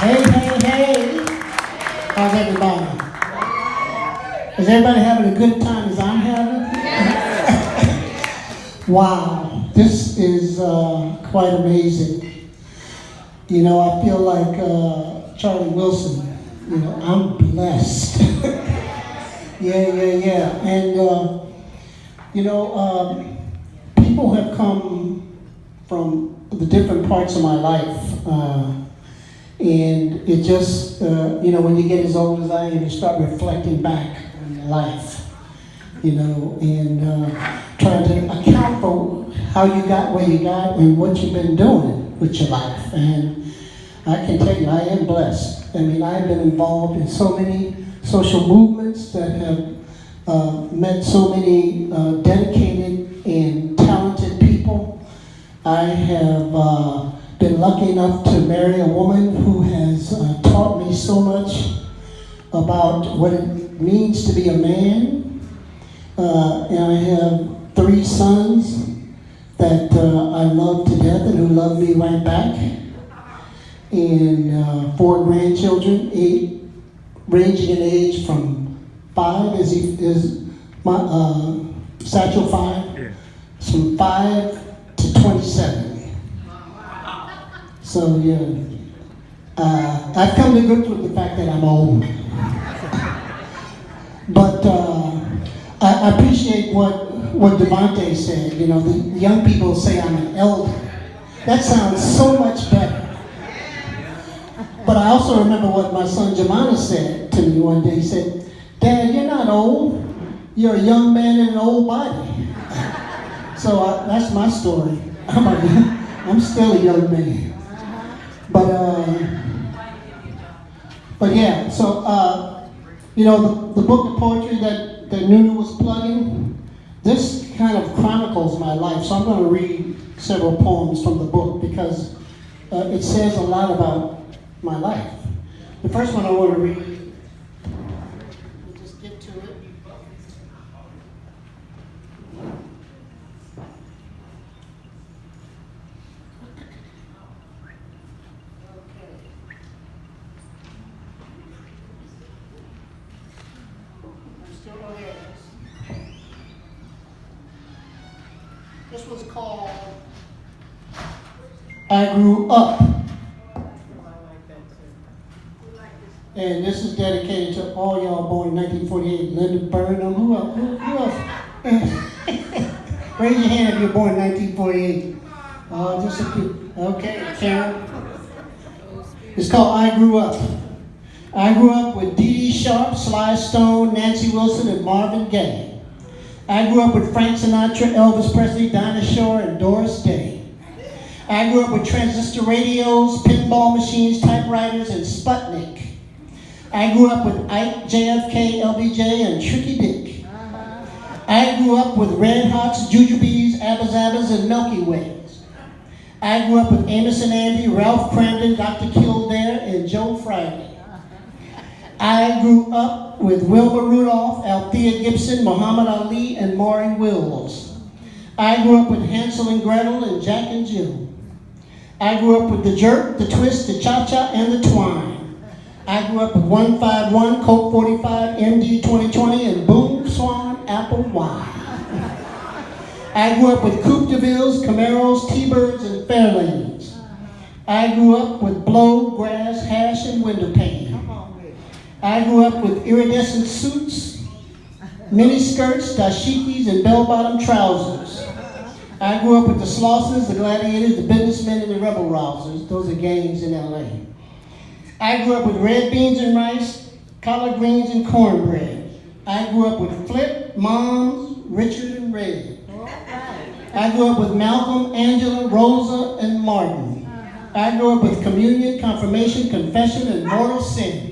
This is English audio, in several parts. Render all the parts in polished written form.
Hey, hey, hey. How's everybody? Is everybody having a good time as I'm having? Wow, this is quite amazing. You know, I feel like Charlie Wilson. You know, I'm blessed. Yeah. And, people have come from the different parts of my life. And it just, when you get as old as I am, you start reflecting back on your life, and trying to account for how you got where you got and what you've been doing with your life. And I can tell you, I am blessed. I mean, I've been involved in so many social movements that have met so many dedicated and talented people. I have been lucky enough to marry a woman who has taught me so much about what it means to be a man. And I have 3 sons that I love to death and who love me right back. And 4 grandchildren, ranging in age from 5, is my Satchel 5, from 5 to 27. So yeah, I've come to grips with the fact that I'm old. But I appreciate what Devontae said. You know, the young people say I'm an elder. That sounds so much better. But I also remember what my son Jemana said to me one day. He said, "Dad, you're not old. You're a young man in an old body." So that's my story. I'm still a young man. But yeah, so, the book of poetry that Nunu was plugging, this kind of chronicles my life. So I'm going to read several poems from the book because it says a lot about my life. The first one I want to read, we'll just get to it. This one's called I Grew Up. And this is dedicated to all y'all born in 1948. Linda Burnham, who else? Raise your hand if you're born in 1948. Just a few. Okay, Karen. It's called I Grew Up. I grew up with Dee Dee Sharp, Sly Stone, Nancy Wilson, and Marvin Gaye. I grew up with Frank Sinatra, Elvis Presley, Dinah Shore, and Doris Day. I grew up with transistor radios, pinball machines, typewriters, and Sputnik. I grew up with Ike, JFK, LBJ, and Tricky Dick. I grew up with Red Hots, Jujubes, Abba Zabbas, and Milky Ways. I grew up with Amos and Andy, Ralph Cramden, Dr. Kildare, and Joe Friday. I grew up with Wilma Rudolph, Althea Gibson, Muhammad Ali, and Maury Wills. I grew up with Hansel and Gretel and Jack and Jill. I grew up with the jerk, the twist, the cha-cha, and the twine. I grew up with 151, Coke 45, MD 2020, and Boom Swan Apple Wine. I grew up with Coupe de Villes, Camaros, T-Birds, and Fairlanes. I grew up with blow, grass, hash, and window pane. I grew up with iridescent suits, mini skirts, dashikis, and bell-bottom trousers. I grew up with the Slossons, the Gladiators, the Businessmen, and the Rebel Rousers. Those are gangs in LA. I grew up with red beans and rice, collard greens, and cornbread. I grew up with Flip, Moms, Richard, and Red. I grew up with Malcolm, Angela, Rosa, and Martin. I grew up with communion, confirmation, confession, and mortal sin.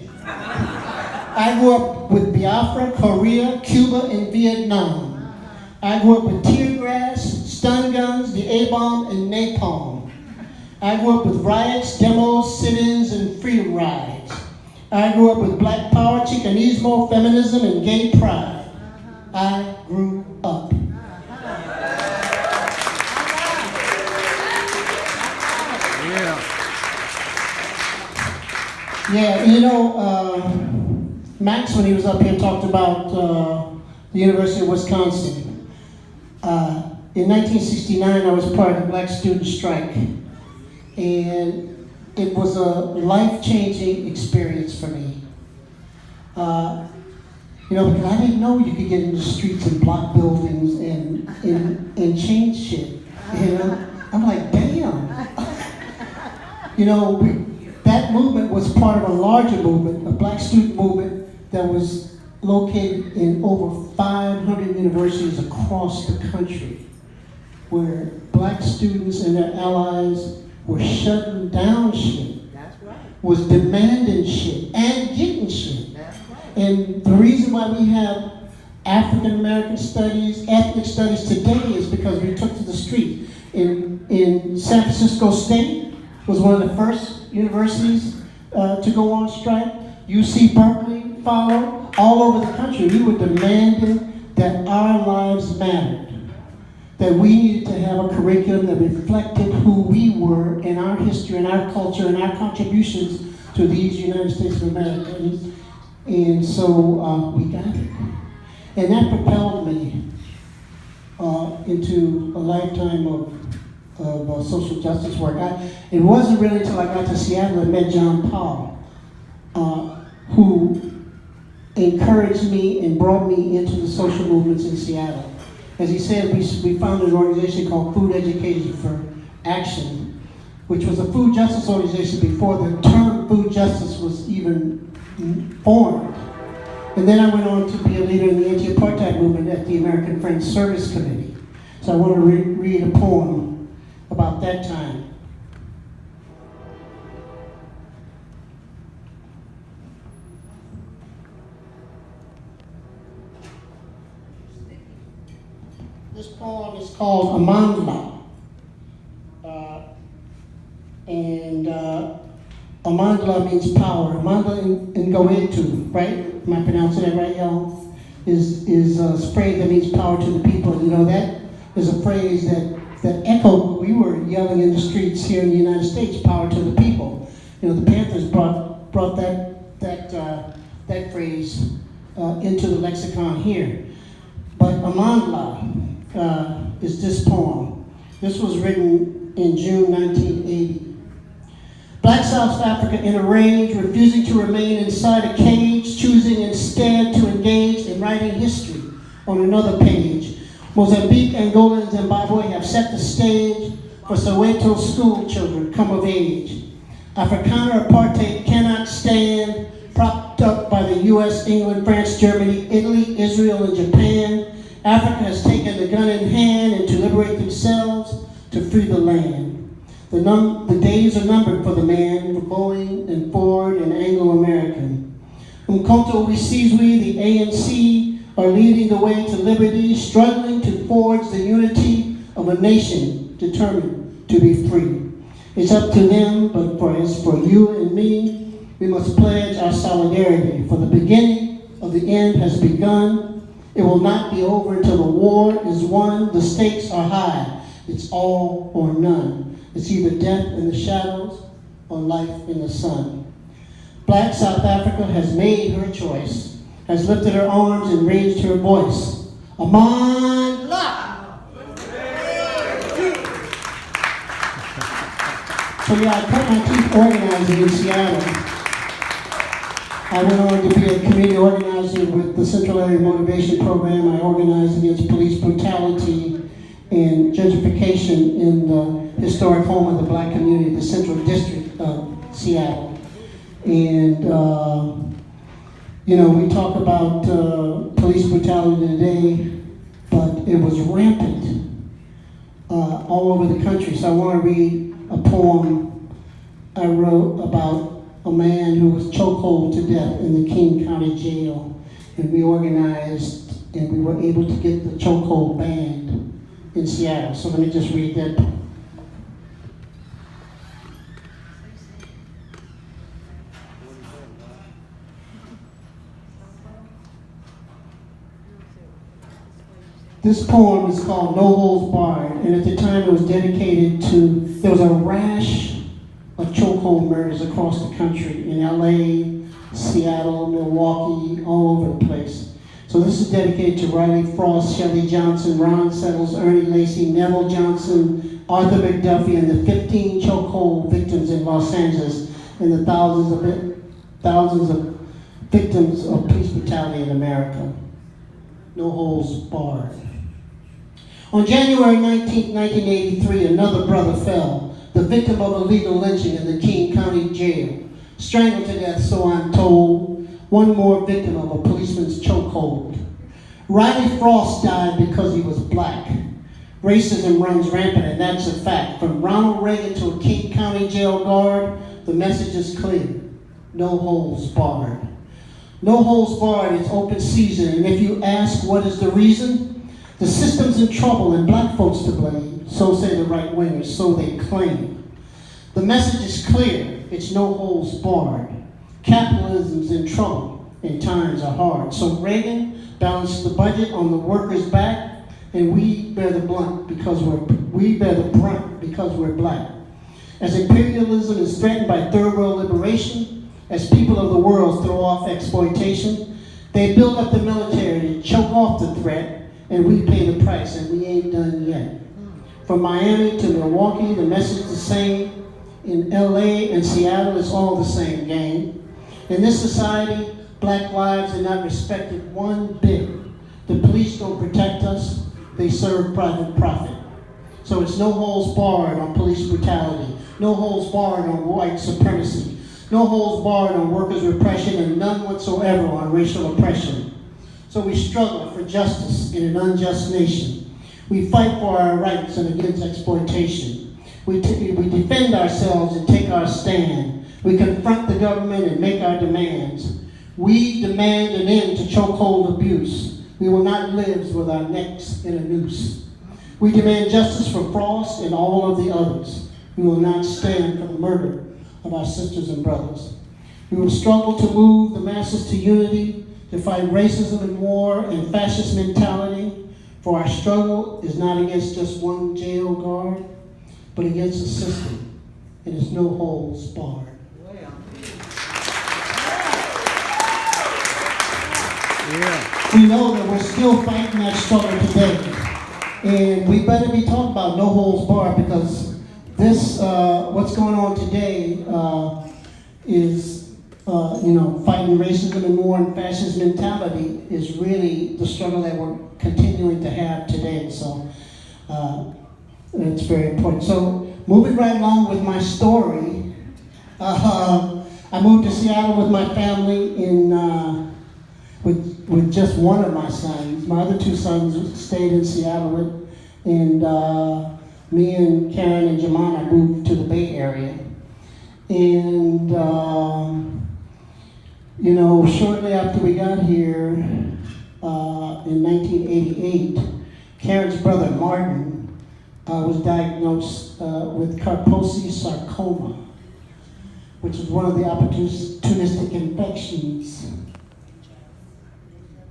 I grew up with Biafra, Korea, Cuba, and Vietnam. I grew up with tear grass, stun guns, the A-bomb, and napalm. I grew up with riots, demos, sit-ins, and freedom rides. I grew up with black power, Chicanismo, feminism, and gay pride. I grew up. Yeah, you know, Max, when he was up here, talked about the University of Wisconsin. In 1969, I was part of the Black Student Strike, and it was a life-changing experience for me. You know, because I didn't know you could get in the streets and block buildings and change shit. You know, I'm like, damn. You know, that movement was part of a larger movement, a black student movement that was located in over 500 universities across the country, where black students and their allies were shutting down shit. That's right. Was demanding shit and getting shit. That's right. And the reason why we have African American studies, ethnic studies today is because we took to the street. In San Francisco State was one of the first universities to go on strike. UC Berkeley followed. All over the country, we were demanding that our lives mattered. That we needed to have a curriculum that reflected who we were and our history and our culture and our contributions to these United States of America. And so we got it. And that propelled me into a lifetime of social justice work. It wasn't really until I got to Seattle and met John Powell, who encouraged me and brought me into the social movements in Seattle. As he said, we founded an organization called Food Education for Action, which was a food justice organization before the term food justice was even formed. And then I went on to be a leader in the anti-apartheid movement at the American Friends Service Committee. So I want to read a poem about that time. This poem is called Amandla. Amandla means power. Amandla in Goetu, right? Am I pronouncing that right, y'all? Is a phrase that means power to the people. You know, that is a phrase that echoed what we were yelling in the streets here in the United States, power to the people. You know, the Panthers brought that phrase into the lexicon here. But Amandla is this poem. This was written in June 1980. Black South Africa in a rage, refusing to remain inside a cage, choosing instead to engage in writing history on another page. Mozambique, Angola, and Zimbabwe have set the stage for Soweto school children come of age. Afrikaner apartheid cannot stand, propped up by the US, England, France, Germany, Italy, Israel, and Japan. Africa has taken the gun in hand and to liberate themselves, to free the land. The days are numbered for the man, for Boeing and Ford and Anglo-American. Umkhonto we Sizwe, the ANC, are leading the way to liberty, struggling to forge the unity of a nation determined to be free. It's up to them, but as for you and me, we must pledge our solidarity. For the beginning of the end has begun. It will not be over until the war is won. The stakes are high. It's all or none. It's either death in the shadows or life in the sun. Black South Africa has made her choice, has lifted her arms and raised her voice. Amandla! So yeah, I cut my teeth organizing in Seattle. I went on to be a community organizer with the Central Area Motivation Program. I organized against police brutality and gentrification in the historic home of the black community, the Central District of Seattle. And, you know, we talk about police brutality today, but it was rampant all over the country. So I want to read a poem I wrote about a man who was chokehold to death in the King County Jail. And we organized and we were able to get the chokehold banned in Seattle. So let me just read that. This poem is called No Holds Barred, and at the time it was dedicated to, there was a rash of chokehold chokehold murders across the country in LA, Seattle, Milwaukee, all over the place. So this is dedicated to Riley Frost, Shelley Johnson, Ron Settles, Ernie Lacy, Neville Johnson, Arthur McDuffie, and the 15 chokehold victims in Los Angeles, and the thousands of victims of police brutality in America. No holds barred. On January 19, 1983, another brother fell, the victim of illegal lynching in the King County Jail. Strangled to death, so I'm told, one more victim of a policeman's chokehold. Riley Frost died because he was black. Racism runs rampant, and that's a fact. From Ronald Reagan to a King County jail guard, the message is clear. No holds barred. No holds barred is open season, and if you ask what is the reason, the system's in trouble and black folks to blame. So say the right wingers, so they claim. The message is clear, it's no holds barred. Capitalism's in trouble and times are hard. So Reagan balanced the budget on the workers' back, and we bear the brunt because we're black. As imperialism is threatened by third world liberation, as people of the world throw off exploitation, they build up the military to choke off the threat, and we pay the price, and we ain't done yet. From Miami to Milwaukee, the message is the same. In LA and Seattle, it's all the same game. In this society, black lives are not respected one bit. The police don't protect us, they serve private profit. So it's no holds barred on police brutality, no holds barred on white supremacy, no holds barred on workers' repression, and none whatsoever on racial oppression. So we struggle for justice in an unjust nation. We fight for our rights and against exploitation. We defend ourselves and take our stand. We confront the government and make our demands. We demand an end to chokehold abuse. We will not live with our necks in a noose. We demand justice for Frost and all of the others. We will not stand for the murder of our sisters and brothers. We will struggle to move the masses to unity, to fight racism and war and fascist mentality, for our struggle is not against just one jail guard, but against a system, and it's no holds barred. Yeah. We know that we're still fighting that struggle today, and we better be talking about no holds barred, because this, what's going on today is fighting racism and war and fascist mentality is really the struggle that we're continuing to have today. So it's very important. So moving right along with my story, I moved to Seattle with my family with just one of my sons. My other two sons stayed in Seattle, and me and Karen and Jemima moved to the Bay Area. And shortly after we got here, in 1988, Karen's brother Martin was diagnosed with Kaposi sarcoma, which is one of the opportunistic infections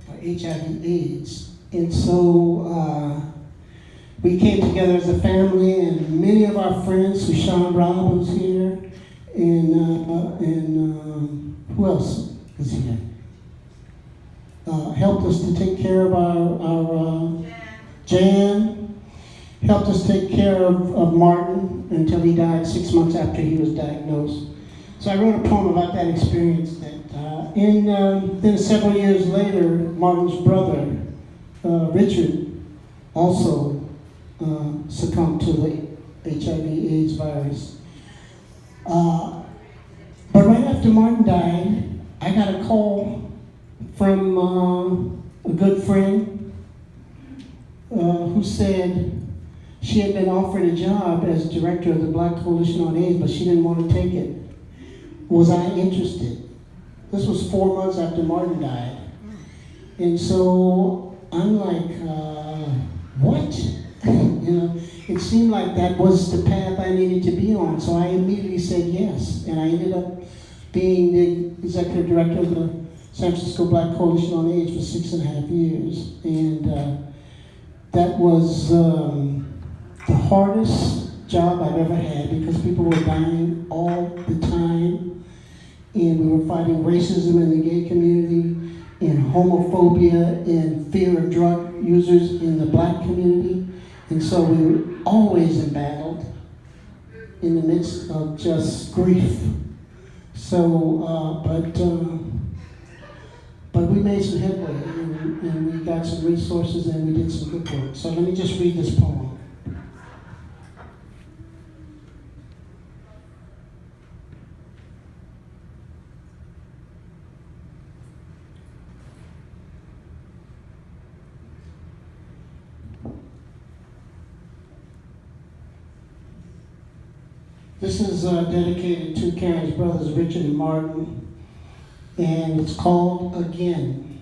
for HIV/AIDS. And so we came together as a family, and many of our friends, Sushan Rob was here, and who else was here? Helped us to take care of our Jan, helped us take care of Martin until he died 6 months after he was diagnosed. So I wrote a poem about that experience. Then several years later, Martin's brother, Richard, also succumbed to the HIV/AIDS virus. But right after Martin died, I got a call from a good friend who said she had been offered a job as director of the Black Coalition on AIDS, but she didn't want to take it. Was I interested? This was 4 months after Martin died. And so I'm like, what? It seemed like that was the path I needed to be on. So I immediately said yes. And I ended up being the executive director of the San Francisco Black Coalition on AIDS for 6.5 years. And that was the hardest job I've ever had because people were dying all the time, and we were fighting racism in the gay community, and homophobia, and fear of drug users in the black community. And so we were always embattled in the midst of just grief. So, but we made some headway, and we got some resources, and we did some good work. So let me just read this poem. This is dedicated to Karen's brothers, Richard and Martin, and it's called Again.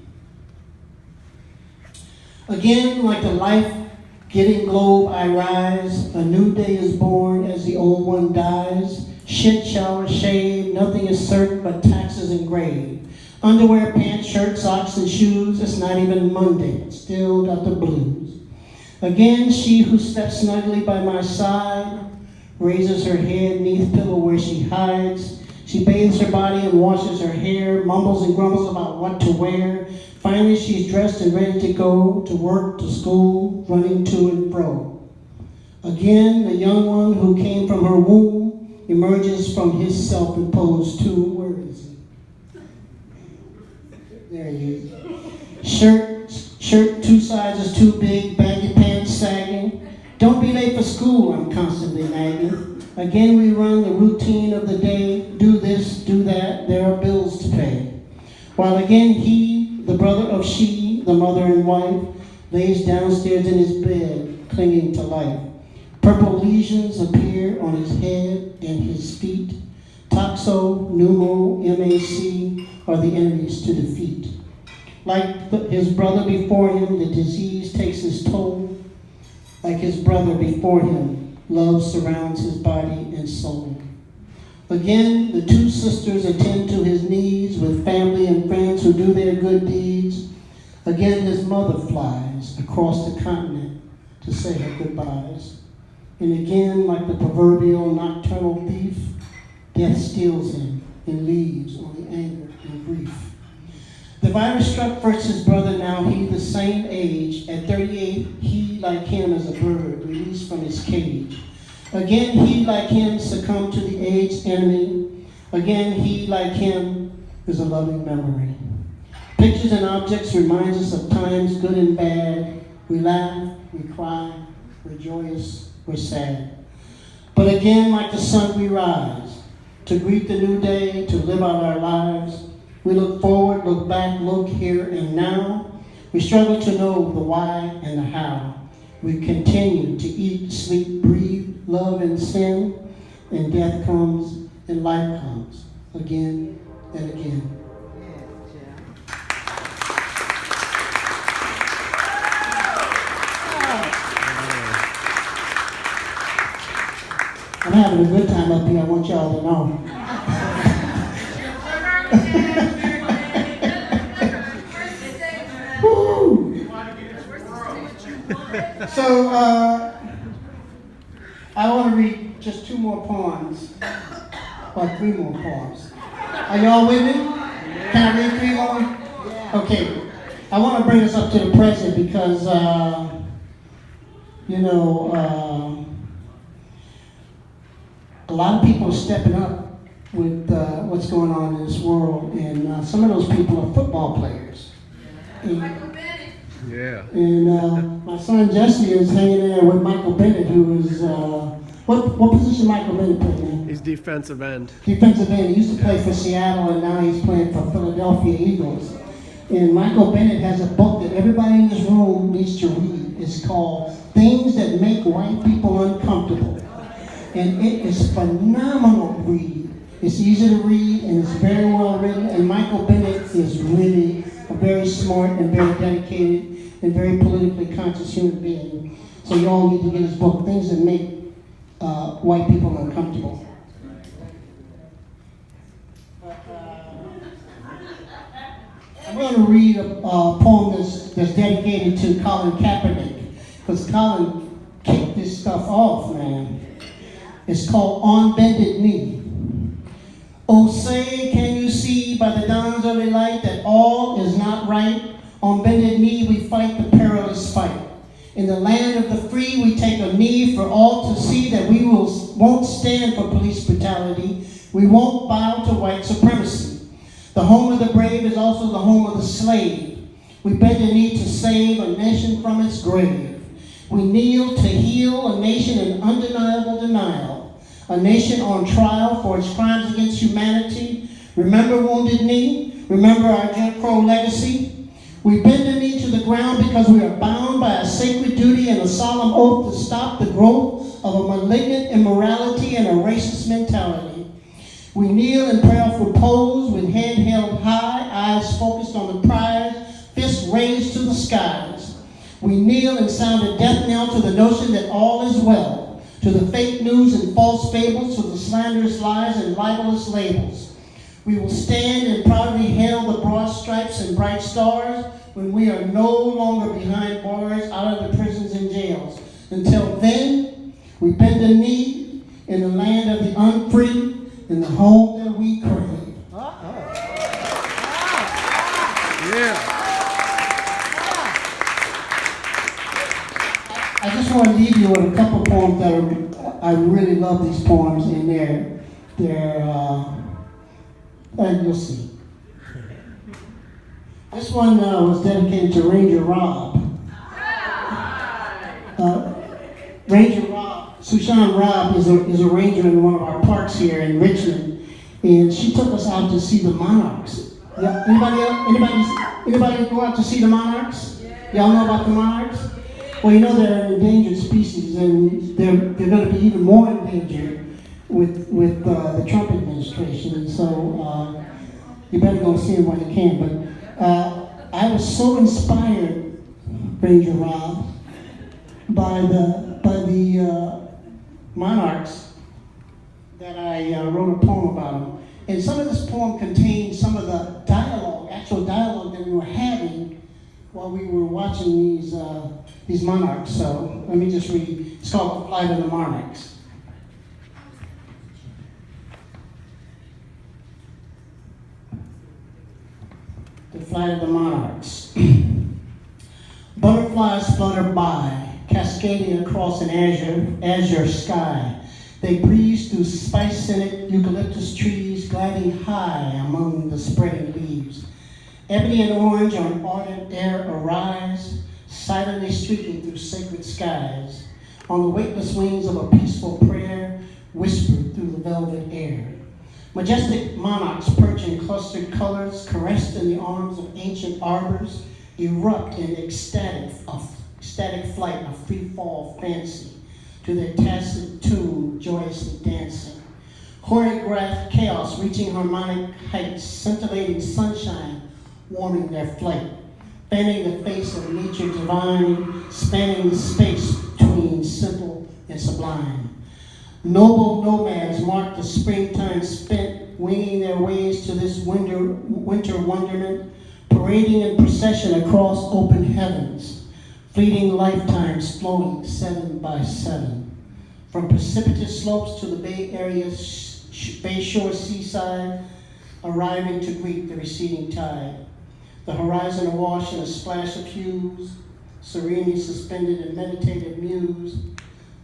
Again, like the life-giving globe I rise, a new day is born as the old one dies. Shit, shower, shave, nothing is certain but taxes engraved. Underwear, pants, shirt, socks, and shoes, it's not even Monday, still got the blues. Again, she who slept snugly by my side, raises her head neath pillow where she hides. She bathes her body and washes her hair, mumbles and grumbles about what to wear. Finally, she's dressed and ready to go to work, to school, running to and fro. Again, the young one who came from her womb emerges from his self-imposed tomb. Where is he? There he is. Shirt 2 sizes too big, baggy pants sagging. Don't be late for school, I'm constantly nagging. Again, we run the routine of the day. Do this, do that, there are bills to pay. While again he, the brother of she, the mother and wife, lays downstairs in his bed, clinging to life. Purple lesions appear on his head and his feet. Toxo, pneumo, MAC are the enemies to defeat. Like his brother before him, the disease takes his toll. Like his brother before him, love surrounds his body and soul. Again, the 2 sisters attend to his needs with family and friends who do their good deeds. Again, his mother flies across the continent to say her goodbyes. And again, like the proverbial nocturnal thief, death steals him and leaves only anger and grief. The virus struck first his brother, now he the same age. At 38, he like him is a bird released from his cage. Again, he like him succumbed to the AIDS enemy. Again, he like him is a loving memory. Pictures and objects remind us of times good and bad. We laugh, we cry, we're joyous, we're sad. But again, like the sun, we rise to greet the new day, to live out our lives. We look forward, look back, look here and now. We struggle to know the why and the how. We continue to eat, sleep, breathe, love, and sin. And death comes and life comes again and again. I'm having a good time up here, I want y'all to know. So, I want to read just 2 more poems, or 3 more poems. Are y'all with me? Can I read 3 more? Okay. I want to bring us up to the present because, a lot of people are stepping up with what's going on in this world, and some of those people are football players. Yeah. And my son Jesse is hanging there with Michael Bennett, who is, what position Michael Bennett played in? He's defensive end. Defensive end. He used to play for Seattle, and now he's playing for Philadelphia Eagles. And Michael Bennett has a book that everybody in this room needs to read. It's called Things That Make White People Uncomfortable. And it is phenomenal read. It's easy to read, and it's very well written, and Michael Bennett is really a very smart and very dedicated and very politically conscious human being. So you all need to get his book, Things That Make White People Uncomfortable. I'm going to read a poem that's dedicated to Colin Kaepernick, because Colin kicked this stuff off, man. It's called On Bended Knee. Oh, say, can you see by the dawn's early light that all is not right? On bended knee we fight the perilous fight. In the land of the free we take a knee for all to see that we won't stand for police brutality. We won't bow to white supremacy. The home of the brave is also the home of the slave. We bend the knee to save a nation from its grave. We kneel to heal a nation in undeniable denial. A nation on trial for its crimes against humanity. Remember Wounded Knee? Remember our Jim Crow legacy? We bend the knee to the ground because we are bound by a sacred duty and a solemn oath to stop the growth of a malignant immorality and a racist mentality. We kneel in prayerful pose with head held high, eyes focused on the prize, fists raised to the skies. We kneel and sound a death knell to the notion that all is well, to the fake news and false fables, to the slanderous lies and libelous labels. We will stand and proudly hail the broad stripes and bright stars when we are no longer behind bars out of the prisons and jails. Until then, we bend a knee in the land of the unfree, in the home that we crave. Yeah. I just want to leave you with a couple poems that I really love these poems, and and you'll see. This one was dedicated to Ranger Rob. Ranger Rob, Sushan Rob is a ranger in one of our parks here in Richmond, and she took us out to see the Monarchs. Yeah, anybody go out to see the Monarchs? Y'all know about the Monarchs? Well, you know they're an endangered species, and they're going to be even more endangered with the Trump administration, and so you better go see them when you can. But I was so inspired, Ranger Rob, by the Monarchs that I wrote a poem about them. And some of this poem contains some of the dialogue, actual dialogue that we were having while we were watching these Monarchs. So let me just read. It's called The Flight of the Monarchs. The Flight of the Monarchs. Butterflies flutter by, cascading across an azure sky. They breeze through spice-scented eucalyptus trees, gliding high among the spreading leaves. Ebony and orange on ardent air arise, silently streaking through sacred skies. On the weightless wings of a peaceful prayer, whispered through the velvet air. Majestic monarchs perch in clustered colors, caressed in the arms of ancient arbors, erupt in ecstatic flight of free-fall fancy, to their tacit tune joyously dancing. Choreographed chaos reaching harmonic heights, scintillating sunshine warming their flight, fanning the face of nature divine, spanning the space between simple and sublime. Noble nomads mark the springtime spent, winging their ways to this winter wonderment, parading in procession across open heavens, fleeting lifetimes flowing 7 by 7. From precipitous slopes to the Bay Area's Bay Shore seaside, arriving to greet the receding tide. The horizon awash in a splash of hues, serenely suspended in meditative muse.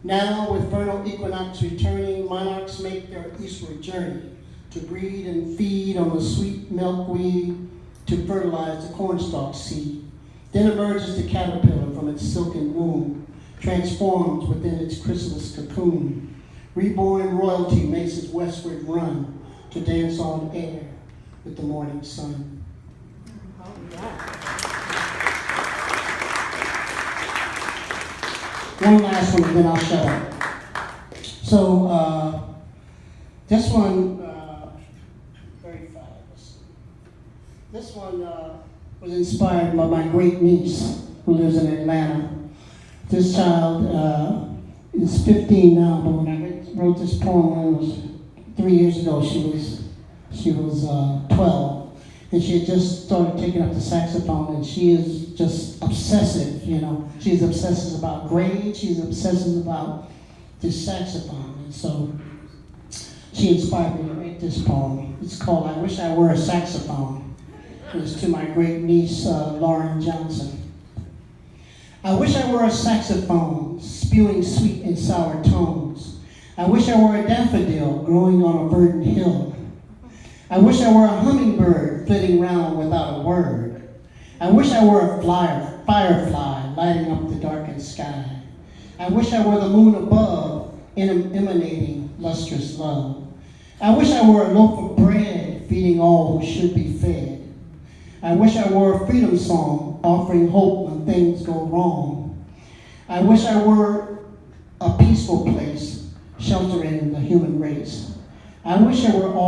Now, with vernal equinox returning, monarchs make their eastward journey to breed and feed on the sweet milkweed, to fertilize the cornstalk seed. Then emerges the caterpillar from its silken womb, transforms within its chrysalis cocoon. Reborn royalty makes its westward run to dance on air with the morning sun. One last one, and then I'll shut up. So, this one, very fast. This one was inspired by my great niece who lives in Atlanta. This child is 15 now, but when I wrote this poem, it was 3 years ago. She was 12. And she had just started taking up the saxophone, and she is just obsessive, you know. She's obsessive about grades, she's obsessive about this saxophone. And So she inspired me to write this poem. It's called I Wish I Were a Saxophone. It's to my great niece, Lauren Johnson. I wish I were a saxophone, spewing sweet and sour tones. I wish I were a daffodil growing on a verdant hill. I wish I were a hummingbird flitting round without a word. I wish I were a firefly lighting up the darkened sky. I wish I were the moon above, emanating lustrous love. I wish I were a loaf of bread, feeding all who should be fed. I wish I were a freedom song, offering hope when things go wrong. I wish I were a peaceful place, sheltering the human race. I wish I were all